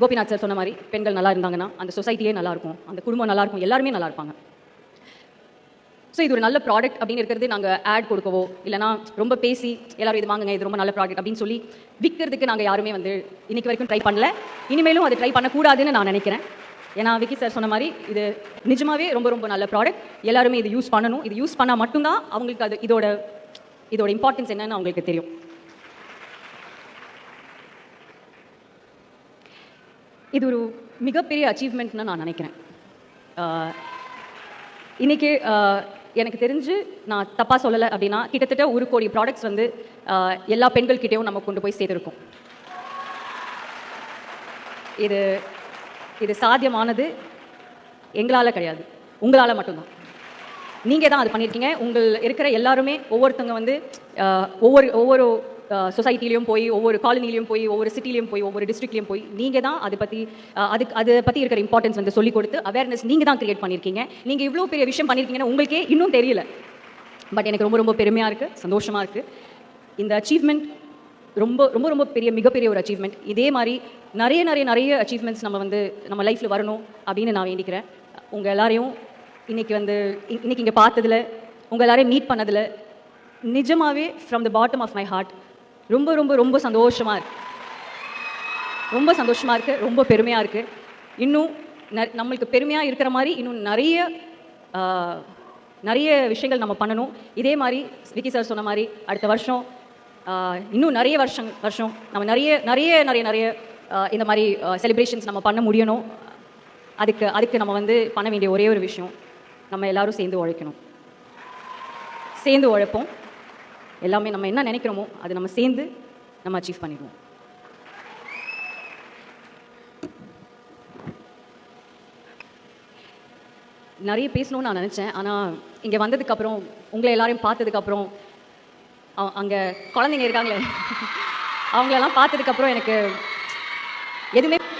Gopinath sir சொன்ன மாதிரி பெண்கள் நல்லா இருந்தாங்கன்னா அந்த சொசைட்டியே நல்லாயிருக்கும், அந்த குடும்பம் நல்லாயிருக்கும், எல்லாருமே நல்லா இருப்பாங்க. ஸோ இது ஒரு நல்ல ப்ராடக்ட் அப்படின்னு இருக்கிறது நாங்கள் ஆட் கொடுக்கவோ இல்லைனா ரொம்ப பேசி எல்லாரும் இது வாங்குங்க இது ரொம்ப நல்ல ப்ராடக்ட் அப்படின்னு சொல்லி விற்கிறதுக்கு நாங்கள் யாருமே வந்து இன்னைக்கு வரைக்கும் ட்ரை பண்ணல. இனிமேலும் அதை ட்ரை பண்ணக்கூடாதுன்னு நான் நினைக்கிறேன். ஏன்னா விக்கி சார் சொன்ன மாதிரி இது நிஜமாவே ரொம்ப ரொம்ப நல்ல ப்ராடக்ட். எல்லாருமே இது யூஸ் பண்ணணும். இது யூஸ் பண்ணால் மட்டும்தான் அவங்களுக்கு அது இதோட இம்பார்ட்டன்ஸ் என்னன்னு அவங்களுக்கு தெரியும். இது ஒரு மிகப்பெரிய அச்சீவ்மெண்ட்னு நான் நினைக்கிறேன். இன்றைக்கி எனக்கு தெரிஞ்சு நான் தப்பாக சொல்லலை அப்படின்னா கிட்டத்தட்ட 1 கோடி ப்ராடக்ட்ஸ் வந்து எல்லா பெண்கள்கிட்டையும் நம்ம கொண்டு போய் சேர்த்துருக்கோம். இது சாத்தியமானது எங்களால் கிடையாது, உங்களால் மட்டும்தான். நீங்கள் தான் அது பண்ணியிருக்கீங்க. உங்கள் இருக்கிற எல்லாருமே ஒவ்வொருத்தவங்க வந்து ஒவ்வொரு சொசைட்டிலையும் போய் ஒவ்வொரு காலனிலையும் போய் ஒவ்வொரு சிட்டிலையும் போய் ஒவ்வொரு டிஸ்ட்ரிக்ட்லையும் போய் நீங்கள் தான் அதை பற்றி இருக்கிற இம்பார்ட்டன்ஸ் வந்து சொல்லிக் கொடுத்து அவேர்னஸ் நீங்கள் தான் கிரியேட் பண்ணியிருக்கீங்க. நீங்கள் இவ்வளோ பெரிய விஷயம் பண்ணியிருக்கீங்கன்னா உங்களுக்கே இன்னும் தெரியல. பட் எனக்கு ரொம்ப ரொம்ப பெருமையாக இருக்குது, சந்தோஷமாக இருக்குது. இந்த அச்சீவ்மெண்ட் ரொம்ப ரொம்ப ரொம்ப மிகப்பெரிய ஒரு அச்சீவ்மெண்ட். இதே மாதிரி நிறைய அச்சீவ்மெண்ட்ஸ் நம்ம லைஃப்பில் வரணும் அப்படின்னு நான் வேண்டிக்கிறேன். உங்கள் எல்லாரையும் இன்னைக்கு இங்கே பார்த்ததில், உங்கள் எல்லாரையும் மீட் பண்ணதில் நிஜமாகவே from the bottom of my heart ரொம்ப ரொம்ப ரொம்ப சந்தோஷமாக இருக்குது, ரொம்ப பெருமையாக இருக்குது. இன்னும் நம்மளுக்கு பெருமையாக இருக்கிற மாதிரி இன்னும் நிறைய விஷயங்கள் நம்ம பண்ணணும். இதே மாதிரி விக்கி சார் சொன்ன மாதிரி அடுத்த வருஷம் இன்னும் நிறைய வருஷம் நம்ம நிறைய இந்த மாதிரி செலிப்ரேஷன்ஸ் நம்ம பண்ண முடியணும். அதுக்கு நம்ம பண்ண வேண்டிய ஒரே ஒரு விஷயம், நம்ம எல்லாரும் சேர்ந்து உழைக்கணும். சேர்ந்து உழைப்போம். எல்லாமே நம்ம என்ன நினைக்கிறோமோ அது நம்ம சேர்ந்து நம்ம அச்சீவ் பண்ணிடுவோம். நிறைய பேசணும்னு நான் நினச்சேன். ஆனால் இங்கே வந்ததுக்கப்புறம் உங்களை எல்லாரையும் பார்த்ததுக்கப்புறம் அங்கே குழந்தைங்க இருக்காங்களே அவங்களெல்லாம் பார்த்ததுக்கப்புறம் எனக்கு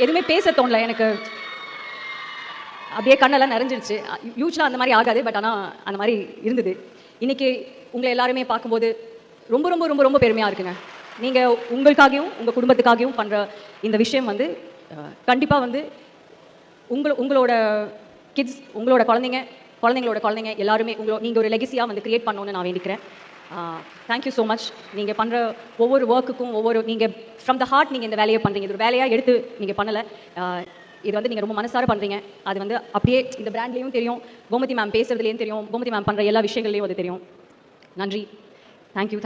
எதுவுமே பேச தோணல. எனக்கு அப்படியே கண்ணெல்லாம் நிறைஞ்சிருச்சு. யூஸ்வலாக அந்த மாதிரி ஆகாது, பட் ஆனால் அந்த மாதிரி இருந்தது. இன்றைக்கி உங்களை எல்லாருமே பார்க்கும்போது ரொம்ப ரொம்ப ரொம்ப ரொம்ப பெருமையாக இருக்குங்க. நீங்கள் உங்களுக்காகவும் உங்கள் குடும்பத்துக்காகவும் பண்ணுற இந்த விஷயம் கண்டிப்பாக உங்களோட கிட்ஸ், உங்களோட குழந்தைங்களோட குழந்தைங்க எல்லாருமே நீங்கள் ஒரு லெகசியாக கிரியேட் பண்ணணுன்னு நான் வேண்டிக்கிறேன். Thank you so much. நீங்கள் பண்ணுற ஒவ்வொரு ஒர்க்குக்கும் நீங்கள் ஃப்ரம் த ஹார்ட் நீங்கள் இந்த வேலையை பண்ணுறீங்க. இது ஒரு வேலையாக எடுத்து நீங்கள் பண்ணலை. இது நீங்கள் ரொம்ப மனசார பண்ணுறீங்க. அது அப்படியே இந்த பிராண்ட்லேயும் தெரியும், கோமதி மேம் பேசுகிறதுலேயும் தெரியும், கோமதி மேம் பண்ணுற எல்லா விஷயங்கள்லேயும் தெரியும். நன்றி. தேங்க்யூ.